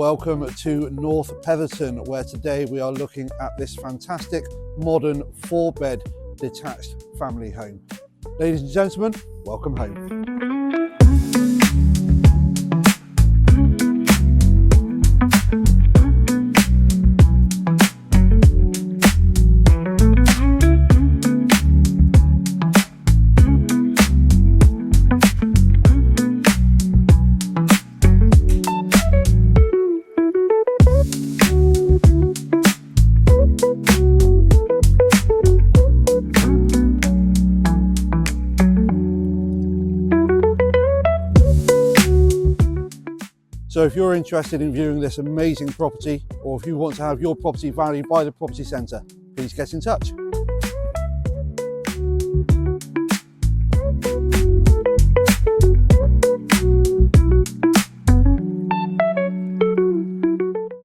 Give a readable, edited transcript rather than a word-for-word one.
welcome to North Petherton, where today we are looking at this fantastic modern 4-bed detached family home. Ladies and gentlemen, welcome home. So if you're interested in viewing this amazing property, or if you want to have your property valued by the Property Centre, please get in touch.